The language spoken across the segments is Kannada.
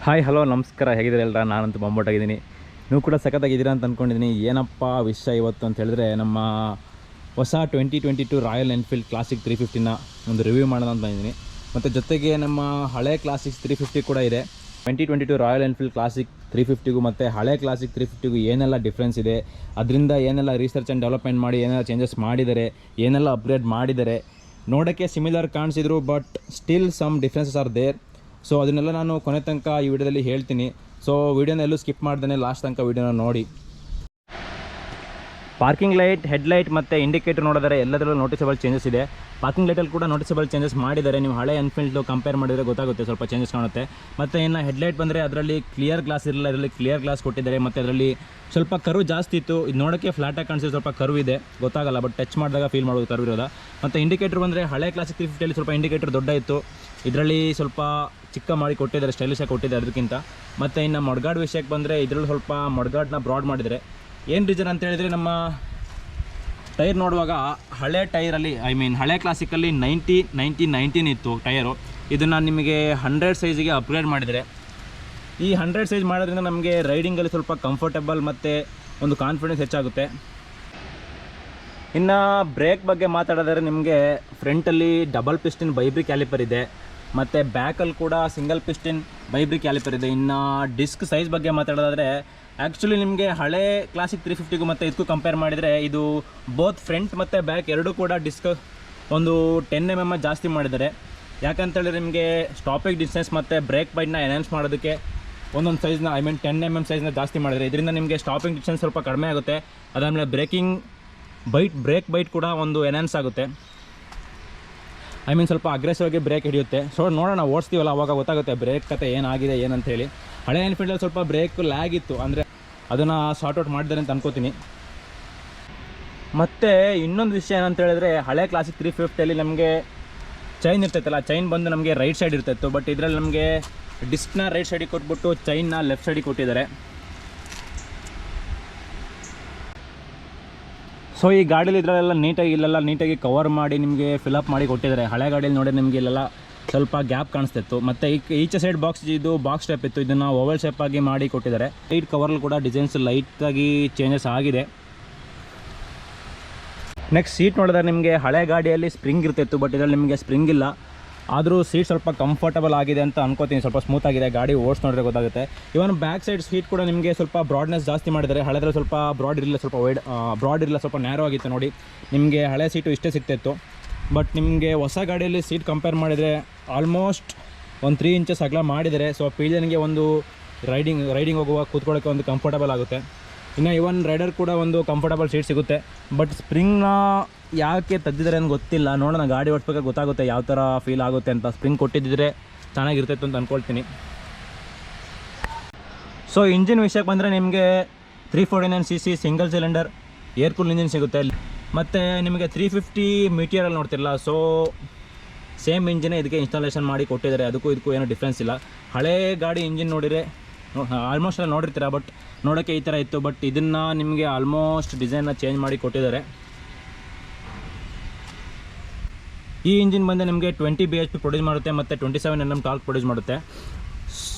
ಹಾಯ್ ಹಲೋ ನಮಸ್ಕಾರ, ಹೇಗಿದ್ದೀರಿ ಎಲ್ಲರ? ನಾನಂತೂ ಬಂಬೋಟಾಗಿದ್ದೀನಿ. ನೀವು ಕೂಡ ಸಖತ್ತಾಗಿದ್ದೀರಾ ಅಂತ ಅಂದ್ಕೊಂಡಿದ್ದೀನಿ. ಏನಪ್ಪ ವಿಷಯ ಇವತ್ತು ಅಂತ ಹೇಳಿದ್ರೆ, ನಮ್ಮ ಹೊಸ 2022 ರಾಯಲ್ ಎನ್ಫೀಲ್ಡ್ ಕ್ಲಾಸಿಕ್ 350ನ ಒಂದು ರಿವ್ಯೂ ಮಾಡೋಣ ಅಂತ ಇದ್ದೀನಿ. ಮತ್ತು ಜೊತೆಗೆ ನಮ್ಮ ಹಳೆ ಕ್ಲಾಸಿಕ್ 350 ಕೂಡ ಇದೆ. 2022 ರಾಯಲ್ ಎನ್ಫೀಲ್ಡ್ ಕ್ಲಾಸಿಕ್ 350ಗೂ ಮತ್ತು ಹಳೆ ಕ್ಲಾಸಿಕ್ 350ಗೂ ಏನೆಲ್ಲ ಡಿಫ್ರೆನ್ಸ್ ಇದೆ, ಅದರಿಂದ ಏನೆಲ್ಲ ರಿಸರ್ಚ್ ಆ್ಯಂಡ್ ಡೆವಲಪ್ಮೆಂಟ್ ಮಾಡಿ ಏನೆಲ್ಲ ಚೇಂಜಸ್ ಮಾಡಿದ್ದಾರೆ, ಏನೆಲ್ಲ ಅಪ್ಗ್ರೇಡ್ ಮಾಡಿದ್ದಾರೆ. ನೋಡೋಕ್ಕೆ ಸಿಮಿಲರ್ ಕಾಣಿಸಿದ್ರು, but still some differences are there. So ಅದನ್ನೆಲ್ಲ ನಾನು ಕೊನೆ ತನಕ ಈ ವಿಡಿಯೋದಲ್ಲಿ ಹೇಳ್ತೀನಿ. ಸೊ ವಿಡಿಯೋನ ಎಲ್ಲೂ ಸ್ಕಿಪ್ ಮಾಡ್ದೇ ಲಾಸ್ಟ್ ತನಕ ವಿಡಿಯೋನ ನೋಡಿ. ಪಾರ್ಕಿಂಗ್ ಲೈಟ್, ಹೆಡ್ಲೈಟ್ ಮತ್ತು ಇಂಡಿಕೇಟರ್ ನೋಡಿದರೆ ಎಲ್ಲದರಲ್ಲೂ ನೋಟಿಸಬಲ್ ಚೇಂಜಸ್ ಇದೆ. ಪಾರ್ಕಿಂಗ್ ಲೈಟಲ್ಲಿ ಕೂಡ ನೋಟಿಸಬಲ್ ಚೇಂಜಸ್ ಮಾಡಿದ್ದಾರೆ. ನೀವು ಹಳೆ ಎನ್ಫೀಲ್ಡ್ ಕಂಪೇರ್ ಮಾಡಿದರೆ ಗೊತ್ತಾಗುತ್ತೆ, ಸ್ವಲ್ಪ ಚೇಂಜಸ್ ಕಾಣುತ್ತೆ. ಮತ್ತು ಇನ್ನು ಹೆಡ್ಲೈಟ್ ಬಂದರೆ ಅದರಲ್ಲಿ ಕ್ಲಿಯರ್ ಗ್ಲಾಸ್ ಇರಲಿಲ್ಲ, ಇದರಲ್ಲಿ ಕ್ಲಿಯರ್ ಗ್ಲಾಸ್ ಕೊಟ್ಟಿದ್ದಾರೆ. ಮತ್ತು ಅದರಲ್ಲಿ ಸ್ವಲ್ಪ ಕರ್ವ್ ಜಾಸ್ತಿ ಇತ್ತು. ಇದು ನೋಡೋಕ್ಕೆ ಫ್ಲಾಟಾಗಿ ಕಾಣಿಸಿದ್ರೆ ಸ್ವಲ್ಪ ಕರ್ವ್ ಇದೆ, ಗೊತ್ತಾಗಲ್ಲ, ಬಟ್ ಟಚ್ ಮಾಡಿದಾಗ ಫೀಲ್ ಮಾಡೋದು ಕರ್ವ್ ಇರೋದು. ಮತ್ತು ಇಂಡಿಕೇಟರ್ ಬಂದರೆ ಹಳೆ ಕ್ಲಾಸಿಕ್ 350ಯಲ್ಲಿ ಸ್ವಲ್ಪ ಇಂಡಿಕೇಟರ್ ದೊಡ್ಡ ಇತ್ತು, ಇದರಲ್ಲಿ ಸ್ವಲ್ಪ ಚಿಕ್ಕ ಮಾಡಿ ಕೊಟ್ಟಿದ್ದಾರೆ, ಸ್ಟೈಲಿಶಾಗಿ ಕೊಟ್ಟಿದ್ದಾರೆ ಅದಕ್ಕಿಂತ. ಮತ್ತು ಇನ್ನು ಮಡ್ಗಾಡ್ ವಿಷಯಕ್ಕೆ ಬಂದರೆ ಇದರಲ್ಲಿ ಸ್ವಲ್ಪ ಮಡ್ಗಾಡ್ನ ಬ್ರಾಡ್ ಮಾಡಿದರೆ. ಏನು ರೀಸನ್ ಅಂತ ಹೇಳಿದರೆ, ನಮ್ಮ ಟೈರ್ ನೋಡುವಾಗ ಹಳೆ ಟೈರಲ್ಲಿ ಹಳೆ ಕ್ಲಾಸಿಕಲ್ಲಿ 90/19 ಇತ್ತು ಟೈರು. ಇದನ್ನು ನಿಮಗೆ 100 ಸೈಜಿಗೆ ಅಪ್ಗ್ರೇಡ್ ಮಾಡಿದರೆ. ಈ 100 ಸೈಜ್ ಮಾಡೋದ್ರಿಂದ ನಮಗೆ ರೈಡಿಂಗಲ್ಲಿ ಸ್ವಲ್ಪ ಕಂಫರ್ಟಬಲ್ ಮತ್ತು ಒಂದು ಕಾನ್ಫಿಡೆನ್ಸ್ ಹೆಚ್ಚಾಗುತ್ತೆ. ಇನ್ನು ಬ್ರೇಕ್ ಬಗ್ಗೆ ಮಾತಾಡಿದರೆ, ನಿಮಗೆ ಫ್ರಂಟಲ್ಲಿ ಡಬಲ್ ಪಿಸ್ಟಿನ್ ಬೈಬ್ರಿ ಕ್ಯಾಲಿಪರ್ ಇದೆ, ಮತ್ತು ಬ್ಯಾಕಲ್ಲಿ ಕೂಡ ಸಿಂಗಲ್ ಪಿಸ್ಟಿನ್ ಬೈಬ್ರಿ ಕ್ಯಾಲಿಪರ್ ಇದೆ. ಇನ್ನು ಡಿಸ್ಕ್ ಸೈಜ್ ಬಗ್ಗೆ ಮಾತಾಡೋದಾದರೆ, ಆ್ಯಕ್ಚುಲಿ ನಿಮಗೆ ಹಳೆ ಕ್ಲಾಸಿಕ್ 350ಗೂ ಮತ್ತು ಇದಕ್ಕೂ ಕಂಪೇರ್ ಮಾಡಿದರೆ, ಇದು ಬೋತ್ ಫ್ರಂಟ್ ಮತ್ತು ಬ್ಯಾಕ್ ಎರಡೂ ಕೂಡ ಡಿಸ್ಕ್ ಒಂದು 10 mm ಜಾಸ್ತಿ ಮಾಡಿದ್ದಾರೆ. ಯಾಕಂತೇಳಿದ್ರೆ ನಿಮಗೆ ಸ್ಟಾಪಿಂಗ್ ಡಿಸ್ಟೆನ್ಸ್ ಮತ್ತು ಬ್ರೇಕ್ ಬೈಟ್ನ ಎನ್ಹಾನ್ಸ್ ಮಾಡೋದಕ್ಕೆ ಒಂದೊಂದು ಸೈಜ್ನ 10 mm ಸೈಜ್ನ ಜಾಸ್ತಿ ಮಾಡಿದರೆ. ಇದರಿಂದ ನಿಮಗೆ ಸ್ಟಾಪಿಂಗ್ ಡಿಸ್ಟೆನ್ಸ್ ಸ್ವಲ್ಪ ಕಡಿಮೆ ಆಗುತ್ತೆ. ಅದಾದಮೇಲೆ ಬ್ರೇಕ್ ಬೈಟ್ ಕೂಡ ಒಂದು ಎನ್ಹಾನ್ಸ್ ಆಗುತ್ತೆ. ಸ್ವಲ್ಪ ಅಗ್ರೆಸಿವ್ ಆಗಿ ಬ್ರೇಕ್ ಹಿಡಿಯುತ್ತೆ. ಸೊ ನೋಡೋಣ, ಓಡಿಸ್ತೀವಲ್ಲ ಅವಾಗ ಗೊತ್ತಾಗುತ್ತೆ ಬ್ರೇಕ್ ಕತೆ ಏನಾಗಿದೆ ಏನಂತ ಹೇಳಿ. ಹಳೆ ಎನ್ಫೀಲ್ಡಲ್ಲಿ ಸ್ವಲ್ಪ ಬ್ರೇಕ್ ಲ್ಯಾಗ್ ಇತ್ತು, ಅಂದರೆ ಅದನ್ನು ಸಾರ್ಟ್ ಔಟ್ ಮಾಡಿದ್ದಾರೆ ಅಂತ ಅನ್ಕೋತೀನಿ. ಮತ್ತು ಇನ್ನೊಂದು ವಿಷಯ ಏನಂತ ಹೇಳಿದ್ರೆ, ಹಳೆ ಕ್ಲಾಸಿಕ್ 350ಯಲ್ಲಿ ನಮಗೆ ಚೈನ್ ಇರ್ತೈತಲ್ಲ, ಚೈನ್ ಬಂದು ನಮಗೆ ರೈಟ್ ಸೈಡ್ ಇರ್ತಾಯಿತ್ತು. ಬಟ್ ಇದರಲ್ಲಿ ನಮಗೆ ಡಿಸ್ಕ್ನ ರೈಟ್ ಸೈಡಿಗೆ ಕೊಟ್ಬಿಟ್ಟು ಚೈನ್ನ ಲೆಫ್ಟ್ ಸೈಡಿಗೆ ಕೊಟ್ಟಿದ್ದಾರೆ. ಸೊ ಈ ಗಾಡೀಲಿ ಇದರಲ್ಲೆಲ್ಲ ನೀಟಾಗಿ ಕವರ್ ಮಾಡಿ ನಿಮಗೆ ಫಿಲಪ್ ಮಾಡಿ ಕೊಟ್ಟಿದ್ದಾರೆ. ಹಳೆ ಗಾಡಿಯಲ್ಲಿ ನೋಡಿ ನಿಮಗೆ ಇಲ್ಲೆಲ್ಲ ಸ್ವಲ್ಪ ಗ್ಯಾಪ್ ಕಾಣಿಸ್ತಿತ್ತು. ಮತ್ತು ಈಚೆ ಸೈಡ್ ಇದು ಬಾಕ್ಸ್ ಟೈಪ್ ಇತ್ತು, ಇದನ್ನು ಓವಲ್ ಶೇಪ್ ಆಗಿ ಮಾಡಿ ಕೊಟ್ಟಿದ್ದಾರೆ. ಲೈಟ್ ಕವರ್ಲ್ಲಿ ಕೂಡ ಡಿಸೈನ್ಸ್ ಲೈಟಾಗಿ ಚೇಂಜಸ್ ಆಗಿದೆ. ನೆಕ್ಸ್ಟ್ ಸೀಟ್ ನೋಡಿದ್ರೆ, ನಿಮಗೆ ಹಳೆ ಗಾಡಿಯಲ್ಲಿ ಸ್ಪ್ರಿಂಗ್ ಇರ್ತಿತ್ತು, ಬಟ್ ಇದರಲ್ಲಿ ನಿಮಗೆ ಸ್ಪ್ರಿಂಗ್ ಇಲ್ಲ. ಆದರೂ ಸೀಟ್ ಸ್ವಲ್ಪ ಕಂಫರ್ಟಬಲ್ ಆಗಿದೆ ಅಂತ ಅನ್ಕೋತೀನಿ, ಸ್ವಲ್ಪ ಸ್ಮೂತ್ ಆಗಿದೆ. ಗಾಡಿ ಓಡಿಸ್ ನೋಡಿದ್ರೆ ಗೊತ್ತಾಗುತ್ತೆ. ಇವನ್ ಬ್ಯಾಕ್ ಸೈಡ್ ಸೀಟ್ ಕೂಡ ನಿಮಗೆ ಸ್ವಲ್ಪ ಬ್ರಾಡ್ನೆಸ್ ಜಾಸ್ತಿ ಮಾಡಿದ್ದಾರೆ. ಹಳೆದ್ರಲ್ಲಿ ಸ್ವಲ್ಪ ಬ್ರಾಡ್ ಇರಲಿಲ್ಲ, ಸ್ವಲ್ಪ ನ್ಯಾರೋ ಆಗಿತ್ತು. ನೋಡಿ, ನಿಮಗೆ ಹಳೆ ಸೀಟು ಇಷ್ಟೇ ಸಿಗ್ತಾಯಿತ್ತು, ಬಟ್ ನಿಮಗೆ ಹೊಸ ಗಾಡಿಯಲ್ಲಿ ಸೀಟ್ ಕಂಪೇರ್ ಮಾಡಿದರೆ ಆಲ್ಮೋಸ್ಟ್ ಒಂದು 3 ಇಂಚಸ್ ಅಗಲ ಮಾಡಿದ್ದಾರೆ. ಸೊ ಪೀಳಿಯನ್ಗೆ ಒಂದು ರೈಡಿಂಗ್ ಹೋಗುವ ಕೂತ್ಕೊಳ್ಳೋಕ್ಕೆ ಒಂದು ಕಂಫರ್ಟಬಲ್ ಆಗುತ್ತೆ. ಇನ್ನು ಇವನ್ ರೈಡರ್ ಕೂಡ ಒಂದು ಕಂಫರ್ಟಬಲ್ ಸೀಟ್ ಸಿಗುತ್ತೆ. ಬಟ್ ಸ್ಪ್ರಿಂಗ್ನ ಯಾಕೆ ತೆಗೆದಿದ್ದಾರೆ ಅಂತ ಗೊತ್ತಿಲ್ಲ, ನೋಡೋಣ ಗಾಡಿ ಓಡಿಸ್ಬೇಕಾದ್ರೆ ಗೊತ್ತಾಗುತ್ತೆ ಯಾವ ಥರ ಫೀಲ್ ಆಗುತ್ತೆ ಅಂತ. ಸ್ಪ್ರಿಂಗ್ ಕೊಟ್ಟಿದ್ದರೆ ಚೆನ್ನಾಗಿರ್ತೈತೆ ಅಂತ ಅಂದ್ಕೊಳ್ತೀನಿ. ಸೊ ಇಂಜಿನ್ ವಿಷಯಕ್ಕೆ ಬಂದರೆ, ನಿಮಗೆ 349cc single cylinder air cool engine ಸಿಗುತ್ತೆ. ಮತ್ತು ನಿಮಗೆ 350 ಮೀಟಿಯರಲ್ಲಿ ನೋಡ್ತಿರಲ್ಲ, ಸೊ ಸೇಮ್ ಇಂಜಿನೇ ಇದಕ್ಕೆ ಇನ್ಸ್ಟಾಲೇಷನ್ ಮಾಡಿ ಕೊಟ್ಟಿದ್ದಾರೆ. ಅದಕ್ಕೂ ಇದಕ್ಕೂ ಏನೂ ಡಿಫ್ರೆನ್ಸ್ ಇಲ್ಲ. ಹಳೆ ಗಾಡಿ ಇಂಜಿನ್ ನೋಡಿದರೆ ಆಲ್ಮೋಸ್ಟ್ ಎಲ್ಲ ನೋಡಿರ್ತೀರ, ಬಟ್ ನೋಡೋಕ್ಕೆ ಈ ಥರ ಇತ್ತು. ಬಟ್ ಇದನ್ನು ನಿಮಗೆ ಆಲ್ಮೋಸ್ಟ್ ಡಿಸೈನ್ನ ಚೇಂಜ್ ಮಾಡಿ ಕೊಟ್ಟಿದ್ದಾರೆ. ಈ ಇಂಜಿನ್ ಬಂದು ನಿಮಗೆ 20 bhp ಪ್ರೊಡ್ಯೂಸ್ ಮಾಡುತ್ತೆ ಮತ್ತು 27 Nm ಟಾರ್ಕ್ ಪ್ರೊಡ್ಯೂಸ್ ಮಾಡುತ್ತೆ.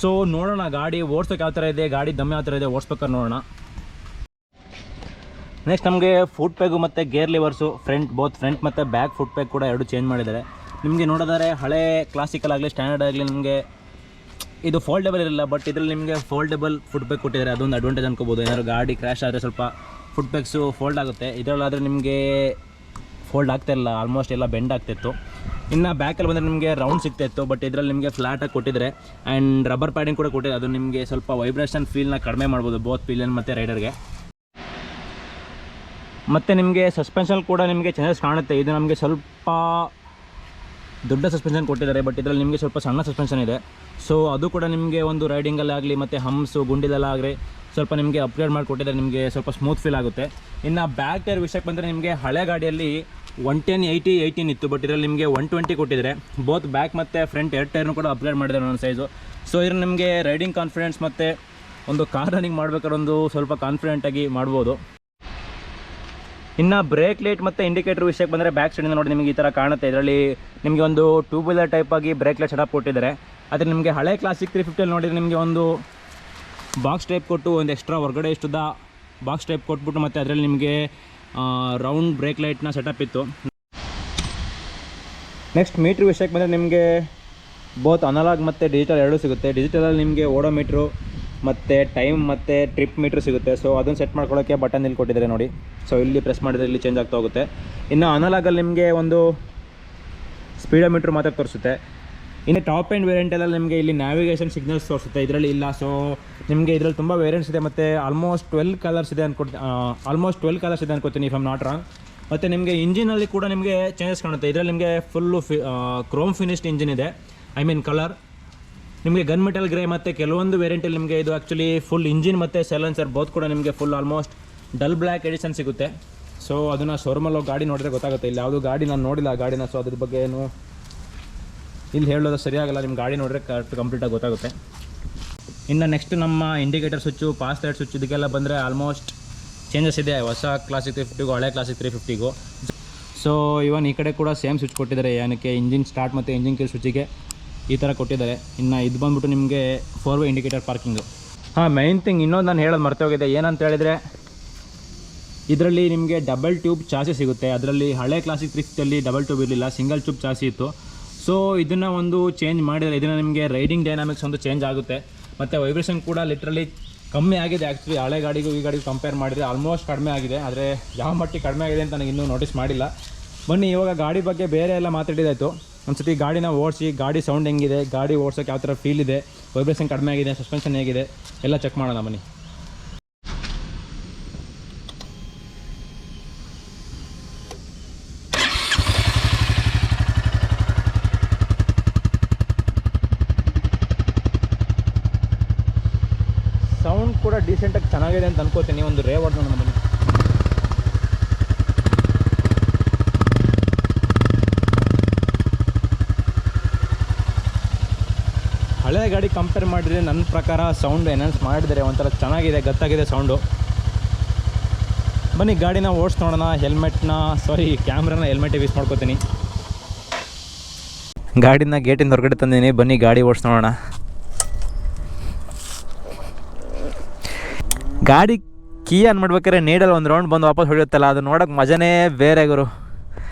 ಸೊ ನೋಡೋಣ ಗಾಡಿ ಓಡಿಸೋಕೆ ಯಾವ ಥರ ಇದೆ, ಗಾಡಿ ದಮ್ ಯಾವ ಥರ ಇದೆ, ಓಡಿಸ್ಬೇಕಾದ್ರೆ ನೋಡೋಣ. ನೆಕ್ಸ್ಟ್ ನಮಗೆ ಫುಟ್ ಪೆಗು ಮತ್ತು ಗೇರ್ ಲಿವರ್ಸು ಫ್ರಂಟ್ ಮತ್ತು ಬ್ಯಾಕ್ ಫುಟ್ ಪೆಗ್ ಕೂಡ ಎರಡು ಚೇಂಜ್ ಮಾಡಿದ್ದಾರೆ. ನಿಮಗೆ ನೋಡಿದರೆ ಹಳೆ ಕ್ಲಾಸಿಕಲ್ ಆಗಲಿ ಸ್ಟ್ಯಾಂಡರ್ಡ್ ಆಗಲಿ ನಿಮಗೆ ಇದು ಫೋಲ್ಡೇಬಲ್ ಇರಲಿಲ್ಲ, ಬಟ್ ಇದರಲ್ಲಿ ನಿಮಗೆ ಫೋಲ್ಡೇಬಲ್ ಫುಟ್ ಪೆಗ್ ಕೊಟ್ಟಿದ್ದಾರೆ. ಅದೊಂದು ಅಡ್ವಾಂಟೇಜ್ ಅನ್ಕೋಬೋದು. ಏನಾದ್ರು ಗಾಡಿ ಕ್ರ್ಯಾಶ್ ಆದರೆ ಸ್ವಲ್ಪ ಫುಟ್ ಪೆಗ್ಸು ಫೋಲ್ಡ್ ಆಗುತ್ತೆ. ಇದರಲ್ಲಾದರೆ ನಿಮಗೆ ಫೋಲ್ಡ್ ಆಗ್ತಾಯಿಲ್ಲ, ಆಲ್ಮೋಸ್ಟ್ ಎಲ್ಲ ಬೆಂಡ್ ಆಗ್ತಿತ್ತು. ಇನ್ನು ಬ್ಯಾಕಲ್ಲಿ ಬಂದರೆ ನಿಮಗೆ ರೌಂಡ್ ಸಿಗ್ತಾಯಿತ್ತು, ಬಟ್ ಇದರಲ್ಲಿ ನಿಮಗೆ ಫ್ಲಾಟಾಗಿ ಕೊಟ್ಟಿದ್ದಾರೆ. ಆ್ಯಂಡ್ ರಬ್ಬರ್ ಪ್ಯಾಡಿಂಗ್ ಕೂಡ ಕೊಟ್ಟಿದ್ದಾರೆ. ಅದು ನಿಮಗೆ ಸ್ವಲ್ಪ ವೈಬ್ರೇಷನ್ ಫೀಲ್ನ ಕಡಿಮೆ ಮಾಡ್ಬೋದು ಬೋತ್ ಪಿಲಿಯನ್ ಮತ್ತು ರೈಡರ್ಗೆ. ಮತ್ತು ನಿಮಗೆ ಸಸ್ಪೆನ್ಷನ್ ಕೂಡ ನಿಮಗೆ ಚೇಂಜಸ್ ಕಾಣುತ್ತೆ. ಇದು ನಮಗೆ ಸ್ವಲ್ಪ ದೊಡ್ಡ ಸಸ್ಪೆನ್ಷನ್ ಕೊಟ್ಟಿದ್ದಾರೆ, ಬಟ್ ಇದರಲ್ಲಿ ನಿಮಗೆ ಸ್ವಲ್ಪ ಸಣ್ಣ ಸಸ್ಪೆನ್ಷನ್ ಇದೆ. ಸೊ ಅದು ಕೂಡ ನಿಮಗೆ ಒಂದು ರೈಡಿಂಗಲ್ಲಿ ಆಗಲಿ ಮತ್ತು ಹಮ್ಸು ಗುಂಡಿಲೆಲ್ಲ ಆಗಲಿ ಸ್ವಲ್ಪ ನಿಮಗೆ ಅಪ್ಗ್ರೇಡ್ ಮಾಡಿ ಕೊಟ್ಟಿದ್ದಾರೆ, ನಿಮಗೆ ಸ್ವಲ್ಪ ಸ್ಮೂತ್ ಫೀಲ್ ಆಗುತ್ತೆ. ಇನ್ನು ಬ್ಯಾಕ್ ಟೈರ್ ವಿಷಯಕ್ಕೆ ಬಂದರೆ, ನಿಮಗೆ ಹಳೆ ಗಾಡಿಯಲ್ಲಿ 110/80/18 ಇತ್ತು, ಬಟ್ ಇದರಲ್ಲಿ ನಿಮಗೆ 120 ಕೊಟ್ಟಿದ್ದಾರೆ. ಬೋತ್ ಬ್ಯಾಕ್ ಮತ್ತು ಫ್ರಂಟ್ ಎರಡು ಟೈರ್ನು ಕೂಡ ಅಪ್ಗ್ರೇಡ್ ಮಾಡಿದ್ದಾರೆ ಒಂದೊಂದು ಸೈಜು. ಸೊ ಇದ್ರ ನಿಮಗೆ ರೈಡಿಂಗ್ ಕಾನ್ಫಿಡೆನ್ಸ್ ಮತ್ತು ಒಂದು ಕಾರ್ ರನ್ನಿಂಗ್ ಮಾಡಬೇಕಾದ್ರೆ ಒಂದು ಸ್ವಲ್ಪ ಕಾನ್ಫಿಡೆಂಟಾಗಿ ಮಾಡ್ಬೋದು. ಇನ್ನು ಬ್ರೇಕ್ ಲೈಟ್ ಮತ್ತು ಇಂಡಿಕೇಟರ್ ವಿಷಯಕ್ಕೆ ಬಂದರೆ, ಬ್ಯಾಕ್ ಸೈಡಿಂದ ನೋಡಿ ನಿಮಗೆ ಈ ಥರ ಕಾಣುತ್ತೆ. ಇದರಲ್ಲಿ ನಿಮಗೆ ಒಂದು 2 ವೀಲರ್ ಟೈಪ್ ಆಗಿ ಬ್ರೇಕ್ ಲೈಟ್ ಸೆಟಪ್ ಕೊಟ್ಟಿದ್ದಾರೆ. ಆದರೆ ನಿಮಗೆ ಹಳೆ ಕ್ಲಾಸಿಕ್ 350 ನೋಡಿದರೆ ನಿಮಗೆ ಒಂದು ಬಾಕ್ಸ್ ಟೈಪ್ ಕೊಟ್ಟು ಒಂದು ಎಕ್ಸ್ಟ್ರಾ ಹೊರಗಡೆ ಇಷ್ಟುದ ಬಾಕ್ಸ್ ಟೈಪ್ ಕೊಟ್ಬಿಟ್ಟು ಮತ್ತು ಅದರಲ್ಲಿ ನಿಮಗೆ ರೌಂಡ್ ಬ್ರೇಕ್ ಲೈಟ್ನ ಸೆಟಪ್ ಇತ್ತು. ನೆಕ್ಸ್ಟ್ ಮೀಟ್ರ್ ವಿಷಯಕ್ಕೆ ಬಂದರೆ ನಿಮಗೆ ಬೋತ್ ಅನಲಾಗ್ ಮತ್ತು ಡಿಜಿಟಲ್ ಎರಡೂ ಸಿಗುತ್ತೆ. ಡಿಜಿಟಲಲ್ಲಿ ನಿಮಗೆ ಓಡೋಮೀಟ್ರು ಮತ್ತು ಟೈಮ್ ಮತ್ತು ಟ್ರಿಪ್ ಮೀಟ್ರ್ ಸಿಗುತ್ತೆ. ಸೊ ಅದನ್ನು ಸೆಟ್ ಮಾಡ್ಕೊಳ್ಳೋಕ್ಕೆ ಬಟನ್ ಇಲ್ಲಿ ಕೊಟ್ಟಿದ್ದಾರೆ ನೋಡಿ. ಸೊ ಇಲ್ಲಿ ಪ್ರೆಸ್ ಮಾಡಿದರೆ ಇಲ್ಲಿ ಚೇಂಜ್ ಆಗ್ತಾ ಹೋಗುತ್ತೆ. ಇನ್ನು ಅನಲಾಗಲ್ಲಿ ನಿಮಗೆ ಒಂದು ಸ್ಪೀಡೋಮೀಟ್ರ್ ಮಾತ್ರ ತೋರಿಸುತ್ತೆ. ಇನ್ನು ಟಾಪ್ ಆ್ಯಂಡ್ ವೇರಿಯಂಟಲ್ಲಿ ನಿಮಗೆ ಇಲ್ಲಿ ನ್ಯಾವಿಗೇಷನ್ ಸಿಗ್ನಲ್ಸ್ ತೋರಿಸುತ್ತೆ, ಇದರಲ್ಲಿ ಇಲ್ಲ. ಸೊ ನಿಮಗೆ ಇದರಲ್ಲಿ ತುಂಬ ವೇರಿಯಂಟ್ಸ್ ಇದೆ ಮತ್ತು ಆಲ್ಮೋಸ್ಟ್ 12 ಕಲರ್ಸ್ ಇದೆ ಅನ್ಕೋತೀನಿ ಇಫ್ ಐಮ್ ನಾಟ್ ರಾಂಗ್. ಮತ್ತು ನಿಮಗೆ ಇಂಜಿನಲ್ಲಿ ಕೂಡ ನಿಮಗೆ ಚೇಂಜಸ್ ಕಾಣುತ್ತೆ. ಇದರಲ್ಲಿ ನಿಮಗೆ ಫುಲ್ಲು ಕ್ರೋಮ್ ಫಿನಿಶ್ಡ್ ಇಂಜಿನ್ ಇದೆ, ಐ ಮೀನ್ ಕಲರ್. ನಿಮಗೆ ಗನ್ ಮೆಟಲ್ ಗ್ರೇ ಮತ್ತು ಕೆಲವೊಂದು ವೇರಿಯಂಟಲ್ಲಿ ನಿಮಗೆ ಇದು ಆ್ಯಕ್ಚುಲಿ ಫುಲ್ ಇಂಜಿನ್ ಮತ್ತು ಸೈಲೆನ್ಸರ್ ಬೋತ್ ಕೂಡ ನಿಮಗೆ full almost dull black edition ಸಿಗುತ್ತೆ. ಸೊ ಅದನ್ನು ಶೋರೂಮಲ್ಲಿ ಗಾಡಿ ನೋಡಿದ್ರೆ ಗೊತ್ತಾಗುತ್ತೆ. ಇಲ್ಲಿ ಯಾವುದೂ ಗಾಡಿ ನಾನು ನೋಡಿಲ್ಲ ಆ ಗಾಡಿನ, ಸೊ ಅದ್ರ ಬಗ್ಗೆ ಏನು ಇಲ್ಲಿ ಹೇಳೋದು ಸರಿಯಾಗಲ್ಲ. ನಿಮ್ಮ ಗಾಡಿ ನೋಡಿದ್ರೆ ಕಂಪ್ಲೀಟಾಗಿ ಗೊತ್ತಾಗುತ್ತೆ. ಇನ್ನು ನೆಕ್ಸ್ಟ್ ನಮ್ಮ indicator switch, pass light switch ಇದಕ್ಕೆಲ್ಲ ಬಂದರೆ ಆಲ್ಮೋಸ್ಟ್ ಚೇಂಜಸ್ ಇದೆ ಹೊಸ ಕ್ಲಾಸಿಕ್ 350ಗೂ ಹಳೆ ಕ್ಲಾಸಿಕ್ 350ಗೂ. ಸೊ ಇವನ್ ಈ ಕಡೆ ಕೂಡ ಸೇಮ್ ಸ್ವಿಚ್ ಕೊಟ್ಟಿದ್ದಾರೆ, ಏನಕ್ಕೆ ಇಂಜಿನ್ ಸ್ಟಾರ್ಟ್ ಮತ್ತು ಇಂಜಿನ್ ಕಿಲ್ ಸ್ವಿಚ್ಚಿಗೆ ಈ ಥರ ಕೊಟ್ಟಿದ್ದಾರೆ. ಇನ್ನು ಇದು ಬಂದುಬಿಟ್ಟು ನಿಮಗೆ 4-ವೇ ಇಂಡಿಕೇಟರ್ ಪಾರ್ಕಿಂಗು. ಮೈನ್ ಥಿಂಗ್ ಇನ್ನೊಂದು ನಾನು ಹೇಳೋದು ಮರ್ತೇ ಹೋಗಿದೆ. ಏನಂತ ಹೇಳಿದರೆ ಇದರಲ್ಲಿ ನಿಮಗೆ ಡಬಲ್ ಟ್ಯೂಬ್ ಚಾಸಿ ಸಿಗುತ್ತೆ. ಅದರಲ್ಲಿ ಹಳೆ ಕ್ಲಾಸಿಕ್ 350ಯಲ್ಲಿ ಡಬಲ್ ಟ್ಯೂಬ್ ಇರಲಿಲ್ಲ, ಸಿಂಗಲ್ ಟ್ಯೂಬ್ ಚಾಸಿ ಇತ್ತು. ಸೊ ಇದನ್ನು ಒಂದು ಚೇಂಜ್ ಮಾಡಿದರೆ ಇದನ್ನು ನಿಮಗೆ ರೈಡಿಂಗ್ ಡೈನಾಮಿಕ್ಸ್ ಒಂದು ಚೇಂಜ್ ಆಗುತ್ತೆ ಮತ್ತು ವೈಬ್ರೇಷನ್ ಕೂಡ ಲಿಟ್ರಲಿ ಕಮ್ಮಿ ಆಗಿದೆ. ಆ್ಯಕ್ಚುಲಿ ಹಳೆ ಗಾಡಿಗೂ ಈ ಗಾಡಿಗೂ ಕಂಪೇರ್ ಮಾಡಿದರೆ ಆಲ್ಮೋಸ್ಟ್ ಕಡಿಮೆ ಆಗಿದೆ. ಆದರೆ ಯಾವ ಮಟ್ಟಿಗೆ ಕಡಿಮೆ ಆಗಿದೆ ಅಂತ ನನಗೆ ಇನ್ನೂ ನೋಟಿಸ್ ಮಾಡಿಲ್ಲ. ಬನ್ನಿ ಇವಾಗ ಗಾಡಿ ಬಗ್ಗೆ ಬೇರೆ ಎಲ್ಲ ಮಾತಾಡಿದಾಯಿತು. ಒಂದು ಸತಿ ಗಾಡಿನ ಓಡಿಸಿ ಗಾಡಿ ಸೌಂಡ್ ಹೆಂಗಿದೆ, ಗಾಡಿ ಓಡಿಸೋಕ್ಕೆ ಯಾವ ಥರ ಫೀಲ್ ಇದೆ, ವೈಬ್ರೇಷನ್ ಕಡಿಮೆ ಆಗಿದೆ, ಸಸ್ಪೆನ್ಷನ್ ಹೇಗಿದೆ ಎಲ್ಲ ಚೆಕ್ ಮಾಡೋಣ ಬನ್ನಿ. ಸೌಂಡ್ ಕೂಡ ಡೀಸೆಂಟಾಗಿ ಚೆನ್ನಾಗಿದೆ ಅಂತ ಅನ್ಕೋತೀನಿ. ಒಂದು ರೇವ್ ಹೊಡೆದು ಬನ್ನಿ. ಹಳೆ ಗಾಡಿ ಕಂಪೇರ್ ಮಾಡಿದರೆ ನನ್ನ ಪ್ರಕಾರ ಸೌಂಡ್ ಎನ್ಹಾನ್ಸ್ ಮಾಡಿದರೆ ಒಂಥರ ಚೆನ್ನಾಗಿದೆ, ಗತ್ತಾಗಿದೆ ಸೌಂಡು. ಬನ್ನಿ ಗಾಡಿನ ಓಡಿಸಿ ನೋಡೋಣ. ಕ್ಯಾಮ್ರಾನ ಹೆಲ್ಮೆಟಿಗೆ ಯೂಸ್ ಮಾಡ್ಕೋತೀನಿ. ಗಾಡಿನ ಗೇಟಿಂದ ಹೊರಗಡೆ ತಂದೀನಿ, ಬನ್ನಿ ಗಾಡಿ ಓಡಿಸಿ ನೋಡೋಣ. ಗಾಡಿ ಕೀ ಆನ್ ಮಾಡ್ಬೇಕಾದ್ರೆ ನೀಡಲ್ಲಿ ಒಂದು ರೌಂಡ್ ಬಂದು ವಾಪಸ್ ಹೊಡೆಯುತ್ತಲ್ಲ, ಅದು ನೋಡೋಕೆ ಮಜನೇ ಬೇರೆ ಗುರು.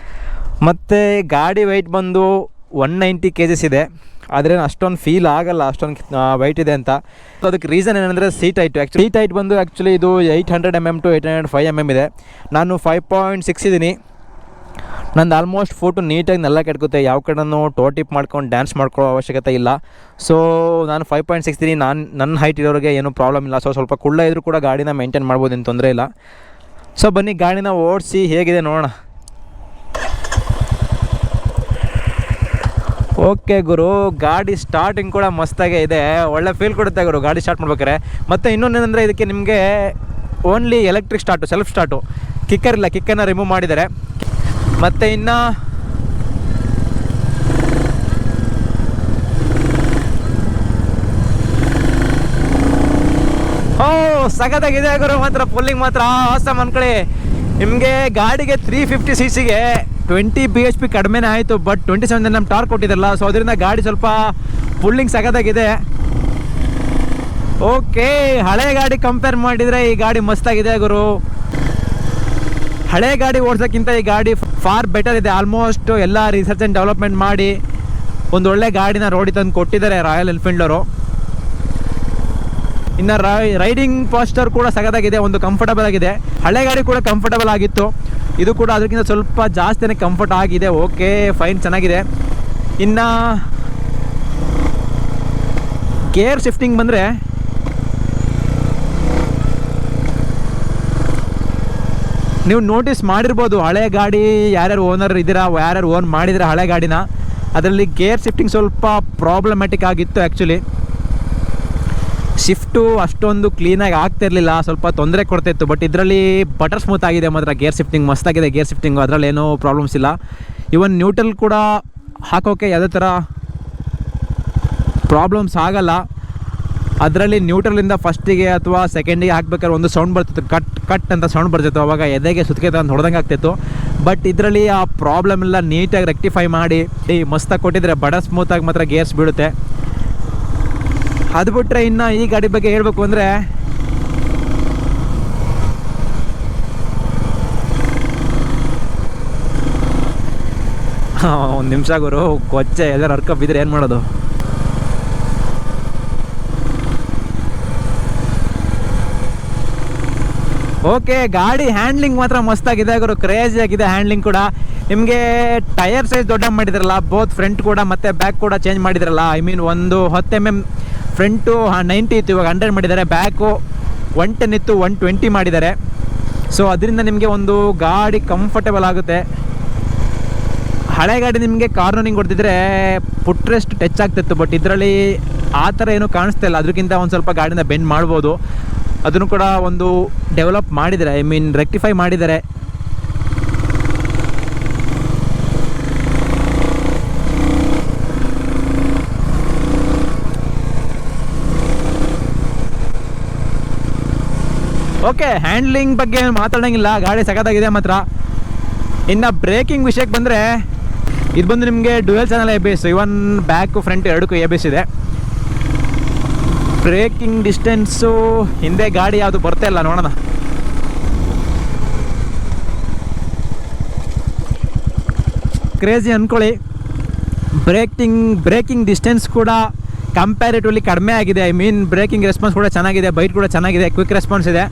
ಮತ್ತು ಗಾಡಿ ವೆಯ್ಟ್ ಬಂದು 190 kgs ಇದೆ. ಆದರೆ ಅಷ್ಟೊಂದು ಫೀಲ್ ಆಗಲ್ಲ ಅಷ್ಟೊಂದು ವೈಟ್ ಇದೆ ಅಂತ. ಅದಕ್ಕೆ ರೀಸನ್ ಏನಂದರೆ ಸೀಟ್ ಹೈಟು. ಸೀಟ್ ಹೈಟ್ ಬಂದು ಆ್ಯಕ್ಚುಲಿ ಇದು 800 mm to 805 mm ಇದೆ. ನಾನು 5.6 ಇದ್ದೀನಿ. ನಂದು ಆಲ್ಮೋಸ್ಟ್ ಫೋಟೋ ನೀಟಾಗಿ ನೆಲ್ಲ ಕೆಡ್ಕುತ್ತೆ, ಯಾವ ಕಡೆನೂ ಟೋ ಟಿಪ್ ಮಾಡ್ಕೊಂಡು ಡ್ಯಾನ್ಸ್ ಮಾಡ್ಕೊಳ್ಳೋ ಅವಶ್ಯಕತೆ ಇಲ್ಲ. ಸೊ ನಾನು 5.6 ಇದ್ದೀನಿ. ನನ್ನ ಹೈಟ್ ಇರೋರಿಗೆ ಏನೂ ಪ್ರಾಬ್ಲಮ್ ಇಲ್ಲ. ಸೊ ಸ್ವಲ್ಪ ಕುಳ್ಳ ಇದ್ರೂ ಕೂಡ ಗಾಡಿನ ಮೇಂಟೈನ್ ಮಾಡ್ಬೋದು, ಏನು ತೊಂದರೆ ಇಲ್ಲ. ಸೊ ಬನ್ನಿ ಗಾಡಿನ ಓಡಿಸಿ ಹೇಗಿದೆ ನೋಡೋಣ. ಓಕೆ ಗುರು, ಗಾಡಿ ಸ್ಟಾರ್ಟಿಂಗ್ ಕೂಡ ಮಸ್ತಾಗೇ ಇದೆ, ಒಳ್ಳೆ ಫೀಲ್ ಕೊಡುತ್ತೆ ಗುರು ಗಾಡಿ ಸ್ಟಾರ್ಟ್ ಮಾಡ್ಬೇಕಾರೆ. ಮತ್ತು ಇನ್ನೊಂದೇನೆಂದರೆ ಇದಕ್ಕೆ ನಿಮಗೆ only electric start, self start, kicker ಇಲ್ಲ, ಕಿಕ್ಕರ್ನ ರಿಮೂವ್ ಮಾಡಿದ್ದಾರೆ. ಮತ್ತು ಇನ್ನು ಸಖತ್ತಾಗಿದೆ ಗುರು, ಮಾತ್ರ ಪುಲ್ಲಿಂಗ್ ಮಾತ್ರ ಆಸಮ್ ಅನ್ಕೊಳ್ಳಿ. ನಿಮಗೆ ಗಾಡಿಗೆ 350 cc-ಗೆ 20 bhp ಕಡಿಮೆನೇ ಆಯಿತು, ಬಟ್ 27 Nm ಟಾರ್ಕ್ ಕೊಟ್ಟಿದ್ರಲ್ಲ, ಸೊ ಅದರಿಂದ ಗಾಡಿ ಸ್ವಲ್ಪ ಪುಲ್ಲಿಂಗ್ ಸಖತ್ತಾಗಿದೆ. ಓಕೆ, ಹಳೆ ಗಾಡಿ ಕಂಪೇರ್ ಮಾಡಿದರೆ ಈ ಗಾಡಿ ಮಸ್ತಾಗಿದೆ ಗುರು. ಹಳೆ ಗಾಡಿ ಓಡಿಸೋಕ್ಕಿಂತ ಈ ಗಾಡಿ ಫಾರ್ ಬೆಟರ್ ಇದೆ. ಆಲ್ಮೋಸ್ಟ್ ಎಲ್ಲ ರಿಸರ್ಚ್ ಆ್ಯಂಡ್ ಡೆವಲಪ್ಮೆಂಟ್ ಮಾಡಿ ಒಂದು ಒಳ್ಳೆ ಗಾಡಿನ ರೋಡಿ ತಂದು ಕೊಟ್ಟಿದ್ದಾರೆ ರಾಯಲ್ ಎನ್ಫೀಲ್ಡವರು. ಇನ್ನು ರೈಡಿಂಗ್ ಪಾಸ್ಚರ್ ಕೂಡ ಸಖತ್ತಾಗಿದೆ, ಒಂದು ಕಂಫರ್ಟಬಲ್ ಆಗಿದೆ. ಹಳೆ ಗಾಡಿ ಕೂಡ ಕಂಫರ್ಟಬಲ್ ಆಗಿತ್ತು, ಇದು ಕೂಡ ಅದಕ್ಕಿಂತ ಸ್ವಲ್ಪ ಜಾಸ್ತಿನೇ ಕಂಫರ್ಟ್ ಆಗಿದೆ. ಓಕೆ ಫೈನ್, ಚೆನ್ನಾಗಿದೆ. ಇನ್ನು ಗೇರ್ ಶಿಫ್ಟಿಂಗ್ ಬಂದರೆ ನೀವು ನೋಟಿಸ್ ಮಾಡಿರ್ಬೋದು, ಹಳೆ ಗಾಡಿ ಯಾರ್ಯಾರು ಓನರ್ ಇದ್ದೀರಾ, ಯಾರ್ಯಾರು ಓನ್ ಮಾಡಿದರೆ ಹಳೆ ಗಾಡಿನ, ಅದರಲ್ಲಿ ಗೇರ್ ಶಿಫ್ಟಿಂಗ್ ಸ್ವಲ್ಪ ಪ್ರಾಬ್ಲಮ್ಯಾಟಿಕ್ ಆಗಿತ್ತು. ಆ್ಯಕ್ಚುಲಿ ಶಿಫ್ಟು ಅಷ್ಟೊಂದು ಕ್ಲೀನಾಗಿ ಆಗ್ತಿರಲಿಲ್ಲ, ಸ್ವಲ್ಪ ತೊಂದರೆ ಕೊಡ್ತಾಯಿತ್ತು. ಬಟ್ ಇದರಲ್ಲಿ ಬಟರ್ ಸ್ಮೂತ್ ಆಗಿದೆ ಮಾತ್ರ, ಗೇರ್ ಶಿಫ್ಟಿಂಗ್ ಮಸ್ತಾಗಿದೆ. ಗೇರ್ ಶಿಫ್ಟಿಂಗು ಅದರಲ್ಲಿ ಏನೂ ಪ್ರಾಬ್ಲಮ್ಸ್ ಇಲ್ಲ. ಇವನ್ ನ್ಯೂಟ್ರಲ್ ಕೂಡ ಹಾಕೋಕ್ಕೆ ಯಾವುದೇ ಥರ ಪ್ರಾಬ್ಲಮ್ಸ್ ಆಗಲ್ಲ. ಅದರಲ್ಲಿ ನ್ಯೂಟ್ರಲಿಂದ ಫಸ್ಟಿಗೆ ಅಥವಾ ಸೆಕೆಂಡಿಗೆ ಹಾಕ್ಬೇಕಾದ್ರೆ ಒಂದು ಸೌಂಡ್ ಬರ್ತಿತ್ತು, ಕಟ್ ಕಟ್ ಅಂತ ಸೌಂಡ್ ಬರ್ತಿತ್ತು, ಅವಾಗ ಎದೆಗೆ ಸುತ್ತಿಗೆ ಅಂತ ಹೊಡೆದಂಗೆ ಆಗ್ತಿತ್ತು. ಬಟ್ ಇದರಲ್ಲಿ ಆ ಪ್ರಾಬ್ಲಮ್ ಎಲ್ಲ ನೀಟಾಗಿ ರೆಕ್ಟಿಫೈ ಮಾಡಿ ಮಸ್ತಾಗಿ ಕೊಟ್ಟಿದ್ರೆ ಬಟರ್ ಸ್ಮೂತಾಗಿ ಮಾತ್ರ ಗೇರ್ಸ್ ಬೀಳುತ್ತೆ. ಅದು ಬಿಟ್ಟರೆ ಇನ್ನು ಈ ಗಾಡಿ ಬಗ್ಗೆ ಹೇಳಬೇಕು ಅಂದರೆ ಒಂದು ನಿಮಿಷ ಗುರು, ಕೊಚ್ಚೆ ಎಲ್ಲರೂ ಹರ್ಕಪ್ಪಿದ್ರೆ ಏನು ಮಾಡೋದು. ಓಕೆ, ಗಾಡಿ ಹ್ಯಾಂಡ್ಲಿಂಗ್ ಮಾತ್ರ ಮಸ್ತಾಗಿದೆ ಗುರು, ಕ್ರೇಜಿ ಆಗಿದೆ ಹ್ಯಾಂಡ್ಲಿಂಗ್ ಕೂಡ. ನಿಮಗೆ ಟೈರ್ ಸೈಜ್ ದೊಡ್ಡ ಮಾಡಿದ್ರಲ್ಲ, ಬೋತ್ ಫ್ರಂಟ್ ಕೂಡ ಮತ್ತು ಬ್ಯಾಕ್ ಕೂಡ ಚೇಂಜ್ ಮಾಡಿದ್ರಲ್ಲ. ಐ ಮೀನ್ ಒಂದು 10 mm ಫ್ರಂಟು 90 ಇತ್ತು, ಇವಾಗ 100 ಮಾಡಿದ್ದಾರೆ. ಬ್ಯಾಕು 110 ಇತ್ತು, 120 ಮಾಡಿದ್ದಾರೆ. ಸೊ ಅದರಿಂದ ನಿಮಗೆ ಒಂದು ಗಾಡಿ ಕಂಫರ್ಟೇಬಲ್ ಆಗುತ್ತೆ. ಹಳೆ ಗಾಡಿ ನಿಮಗೆ ಕಾರ್ನರಿಂಗ್ ಹೊಡೆದಿದ್ರೆ ಪುಟ್ರೆಸ್ಟ್ ಟಚ್ ಆಗ್ತಿತ್ತು, ಬಟ್ ಇದರಲ್ಲಿ ಆ ಥರ ಏನೂ ಕಾಣಿಸ್ತಾ ಇಲ್ಲ. ಅದಕ್ಕಿಂತ ಒಂದು ಸ್ವಲ್ಪ ಗಾಡಿನ ಬೆಂಡ್ ಮಾಡ್ಬೋದು. ಅದನ್ನು ಕೂಡ ಒಂದು ಡೆವಲಪ್ ಮಾಡಿದ್ದಾರೆ, ಐ ಮೀನ್ ರೆಕ್ಟಿಫೈ ಮಾಡಿದ್ದಾರೆ. ಓಕೆ, ಹ್ಯಾಂಡ್ಲಿಂಗ್ ಬಗ್ಗೆ ಮಾತಾಡೋಂಗಿಲ್ಲ, ಗಾಡಿ ಸಖತ್ತಾಗಿದೆ ಮಾತ್ರ. ಇನ್ನು ಬ್ರೇಕಿಂಗ್ ವಿಷಯಕ್ಕೆ ಬಂದರೆ, ಇದು ಬಂದು ನಿಮಗೆ ಡ್ಯುಯಲ್ ಚಾನಲ್ ABS, ಇವನ್ ಬ್ಯಾಕು ಫ್ರಂಟ್ ಎರಡಕ್ಕೂ ABS ಇದೆ. ಬ್ರೇಕಿಂಗ್ ಡಿಸ್ಟೆನ್ಸು ಹಿಂದೆ ಗಾಡಿ ಯಾವುದು ಬರ್ತಾ ಇಲ್ಲ, ನೋಡೋಣ. ಕ್ರೇಜಿ ಅಂದ್ಕೊಳ್ಳಿ. ಬ್ರೇಕಿಂಗ್ ಡಿಸ್ಟೆನ್ಸ್ ಕೂಡ ಕಂಪ್ಯಾರಿಟಿವ್ಲಿ ಕಡಿಮೆ ಆಗಿದೆ. ಐ ಮೀನ್ ಬ್ರೇಕಿಂಗ್ ರೆಸ್ಪಾನ್ಸ್ ಕೂಡ ಚೆನ್ನಾಗಿದೆ, ಬೈಟ್ ಕೂಡ ಚೆನ್ನಾಗಿದೆ, ಕ್ವಿಕ್ ರೆಸ್ಪಾನ್ಸ್ ಇದೆ.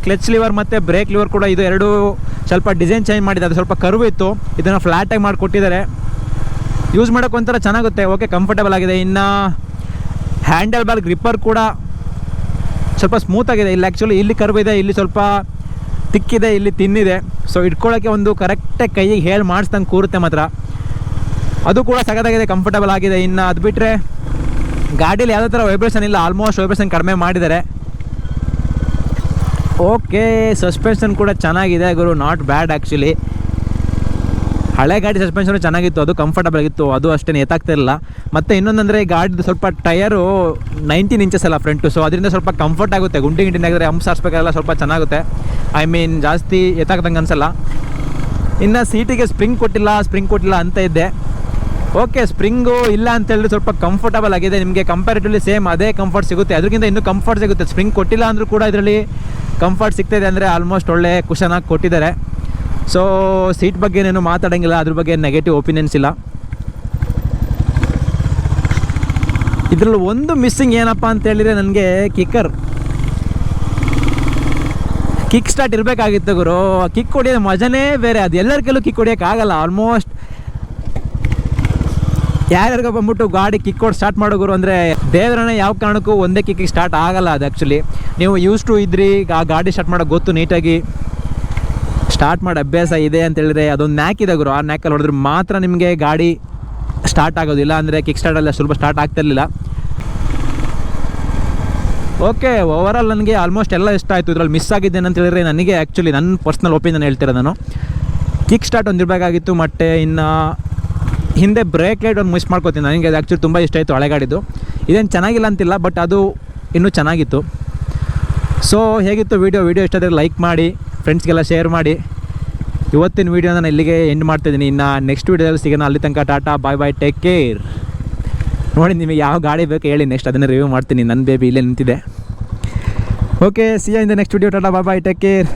ಕ್ಲಚ್ ಲಿವರ್ ಮತ್ತು ಬ್ರೇಕ್ ಲಿವರ್ ಕೂಡ ಇದು ಎರಡು ಸ್ವಲ್ಪ ಡಿಸೈನ್ ಚೇಂಜ್ ಮಾಡಿದೆ. ಅದು ಸ್ವಲ್ಪ ಕರ್ವ್ ಇತ್ತು, ಇದನ್ನು ಫ್ಲ್ಯಾಟಾಗಿ ಮಾಡಿಕೊಟ್ಟಿದ್ದಾರೆ. ಯೂಸ್ ಮಾಡೋಕೆ ಒಂಥರ ಚೆನ್ನಾಗುತ್ತೆ. ಓಕೆ, ಕಂಫರ್ಟೇಬಲ್ ಆಗಿದೆ. ಇನ್ನು ಹ್ಯಾಂಡಲ್ ಬಾರ್ ಗ್ರಿಪ್ಪರ್ ಕೂಡ ಸ್ವಲ್ಪ ಸ್ಮೂತಾಗಿದೆ. ಇಲ್ಲಿ ಆ್ಯಕ್ಚುಲಿ ಇಲ್ಲಿ ಕರ್ವ್ ಇದೆ, ಇಲ್ಲಿ ಸ್ವಲ್ಪ ತಿಕ್ಕಿದೆ, ಇಲ್ಲಿ ತಿನ್ನಿದೆ. ಸೊ ಇಟ್ಕೊಳ್ಳೋಕ್ಕೆ ಒಂದು ಕರೆಕ್ಟಾಗಿ ಕೈಗೆ ಹೇಳಿ ಮಾಡಿಸ್ದಂಗೆ ಕೂರುತ್ತೆ ಮಾತ್ರ. ಅದು ಕೂಡ ಸಖತ್ತಾಗಿದೆ, ಕಂಫರ್ಟೇಬಲ್ ಆಗಿದೆ. ಇನ್ನು ಅದು ಬಿಟ್ಟರೆ ಗಾಡೀಲಿ ಯಾವುದೇ ಥರ ವೈಬ್ರೇಷನ್ ಇಲ್ಲ, ಆಲ್ಮೋಸ್ಟ್ ವೈಬ್ರೇಷನ್ ಕಡಿಮೆ ಮಾಡಿದ್ದಾರೆ. ಓಕೆ, ಸಸ್ಪೆನ್ಷನ್ ಕೂಡ ಚೆನ್ನಾಗಿದೆ ಗುರು, ನಾಟ್ ಬ್ಯಾಡ್ ಆ್ಯಕ್ಚುಲಿ. ಹಳೆ ಗಾಡಿ ಸಸ್ಪೆನ್ಷನು ಚೆನ್ನಾಗಿತ್ತು, ಅದು ಕಂಫರ್ಟಬಲ್ ಆಗಿತ್ತು, ಅದು ಅಷ್ಟೇ ಎತ್ತಾಗ್ತಿರಲಿಲ್ಲ. ಮತ್ತು ಇನ್ನೊಂದಂದರೆ ಗಾಡಿದು ಸ್ವಲ್ಪ ಟಯರು 19 ಇಂಚಸ್ ಅಲ್ಲ ಫ್ರಂಟು, ಸೊ ಅದರಿಂದ ಸ್ವಲ್ಪ ಕಂಫರ್ಟ್ ಆಗುತ್ತೆ. ಗುಂಡಿ ಆಗಿದ್ರೆ ಹಂಪ್ಸ್ ಹಾರಿಸ್ಬೇಕಾದ್ರೆ ಸ್ವಲ್ಪ ಚೆನ್ನಾಗುತ್ತೆ. ಐ ಮೀನ್ ಜಾಸ್ತಿ ಎತ್ತಾಗ್ದಂಗೆ ಅನಿಸಲ್ಲ. ಇನ್ನು ಸೀಟಿಗೆ ಸ್ಪ್ರಿಂಗ್ ಕೊಟ್ಟಿಲ್ಲ ಅಂತ ಇದ್ದೆ. ಓಕೆ, ಸ್ಪ್ರಿಂಗು ಇಲ್ಲ ಅಂತ ಹೇಳಿದ್ರೆ ಸ್ವಲ್ಪ ಕಂಫರ್ಟಬಲ್ ಆಗಿದೆ. ನಿಮಗೆ ಕಂಪ್ಯಾರಿಟಿವ್ಲಿ ಸೇಮ್ ಅದೇ ಕಂಫರ್ಟ್ ಸಿಗುತ್ತೆ, ಅದಕ್ಕಿಂತ ಇನ್ನೂ ಕಂಫರ್ಟ್ ಸಿಗುತ್ತೆ. ಸ್ಪ್ರಿಂಗ್ ಕೊಟ್ಟಿಲ್ಲ ಅಂದರೂ ಕೂಡ ಇದರಲ್ಲಿ ಕಂಫರ್ಟ್ ಸಿಗ್ತಾಯಿದೆ. ಅಂದರೆ ಆಲ್ಮೋಸ್ಟ್ ಒಳ್ಳೆ ಕುಷನಾಗಿ ಕೊಟ್ಟಿದ್ದಾರೆ. ಸೊ ಸೀಟ್ ಬಗ್ಗೆ ಏನು ಮಾತಾಡೋಂಗಿಲ್ಲ, ಅದ್ರ ಬಗ್ಗೆ ನೆಗೆಟಿವ್ ಒಪಿನಿಯನ್ಸ್ ಇಲ್ಲ. ಇದರಲ್ಲಿ ಒಂದು ಮಿಸ್ಸಿಂಗ್ ಏನಪ್ಪ ಅಂತ ಹೇಳಿದರೆ, ನನಗೆ ಕಿಕ್ ಸ್ಟಾರ್ಟ್ ಇರಬೇಕಾಗಿತ್ತು ಗುರು. ಕಿಕ್ ಹೊಡಿಯೋದು ಮಜನೇ ಬೇರೆ, ಅದು ಎಲ್ಲರ ಕೆಲವು ಕಿಕ್ ಹೊಡಿಯೋಕ್ಕಾಗಲ್ಲ. ಆಲ್ಮೋಸ್ಟ್ ಯಾರ್ಯಾರಿಗ ಬಂದ್ಬಿಟ್ಟು ಗಾಡಿ ಕಿಕ್ ಕೊಟ್ಟು ಸ್ಟಾರ್ಟ್ ಮಾಡೋ ಗುರು ಅಂದರೆ ದೇವರನ್ನ ಯಾವ ಕಾರಣಕ್ಕೂ ಒಂದೇ ಕಿಕ್ಕಿಗೆ ಸ್ಟಾರ್ಟ್ ಆಗಲ್ಲ. ಅದು ಆ್ಯಕ್ಚುಲಿ ನೀವು ಯೂಸ್ ಟು ಇದ್ರಿ, ಆ ಗಾಡಿ ಸ್ಟಾರ್ಟ್ ಮಾಡೋಕೆ ಗೊತ್ತು, ನೀಟಾಗಿ ಸ್ಟಾರ್ಟ್ ಮಾಡಿ ಅಭ್ಯಾಸ ಇದೆ ಅಂತ ಹೇಳಿದ್ರೆ ಅದೊಂದು ನ್ಯಾಕ್ ಇದೆ ಗುರು. ಆ ನ್ಯಾಕಲ್ಲಿ ಹೊಡೆದ್ರೆ ಮಾತ್ರ ನಿಮಗೆ ಗಾಡಿ ಸ್ಟಾರ್ಟ್ ಆಗೋದಿಲ್ಲ, ಅಂದರೆ ಕಿಕ್ ಸ್ಟಾರ್ಟಲ್ಲಿ ಸ್ವಲ್ಪ ಸ್ಟಾರ್ಟ್ ಆಗ್ತಿರಲಿಲ್ಲ. ಓಕೆ, ಓವರಾಲ್ ನನಗೆ ಆಲ್ಮೋಸ್ಟ್ ಎಲ್ಲ ಇಷ್ಟ ಆಯಿತು. ಇದರಲ್ಲಿ ಮಿಸ್ ಆಗಿದ್ದೇನೆ ಅಂತ ಹೇಳಿದ್ರೆ ನನಗೆ ಆ್ಯಕ್ಚುಲಿ ನನ್ನ ಪರ್ಸ್ನಲ್ ಒಪಿನಿಯನ್ ಹೇಳ್ತಿರೋದು ನಾನು. ಕಿಕ್ ಸ್ಟಾರ್ಟ್ ಒಂದು ಇರಬೇಕಾಗಿತ್ತು. ಮತ್ತು ಇನ್ನು ಹಿಂದೆ ಬ್ರೇಕ್ ಲೈಟ್ ಒಂದು ಮಿಸ್ ಮಾಡ್ಕೋತೀನಿ. ನನಗೆ ಅದು ಆ್ಯಕ್ಚುಲಿ ತುಂಬ ಇಷ್ಟ ಆಯಿತು ಹಳೆ ಗಾಡಿದು. ಇದೇನು ಚೆನ್ನಾಗಿಲ್ಲ ಅಂತಿಲ್ಲ, ಬಟ್ ಅದು ಇನ್ನೂ ಚೆನ್ನಾಗಿತ್ತು. ಸೊ ಹೇಗಿತ್ತು ವಿಡಿಯೋ ಇಷ್ಟ ಆದರೆ ಲೈಕ್ ಮಾಡಿ, ಫ್ರೆಂಡ್ಸ್ಗೆಲ್ಲ ಶೇರ್ ಮಾಡಿ. ಇವತ್ತಿನ ವೀಡಿಯೋನ ನಾನು ಇಲ್ಲಿಗೆ ಎಂಡ್ ಮಾಡ್ತಾಯಿದ್ದೀನಿ. ಇನ್ನು ನೆಕ್ಸ್ಟ್ ವೀಡಿಯೋದಲ್ಲಿ ಸಿಗೋಣ. ಅಲ್ಲಿ ತನಕ ಟಾಟಾ, ಬಾಯ್, ಟೇಕ್ ಕೇರ್. ನೋಡಿ ನಿಮಗೆ ಯಾವ ಗಾಡಿ ಬೇಕು ಹೇಳಿ, ನೆಕ್ಸ್ಟ್ ಅದನ್ನು ರಿವ್ಯೂ ಮಾಡ್ತೀನಿ. ನನ್ನ ಬೇಬಿ ಇಲ್ಲೇ ನಿಂತಿದೆ. Okay, see you in the next video. Tata, bye, take care.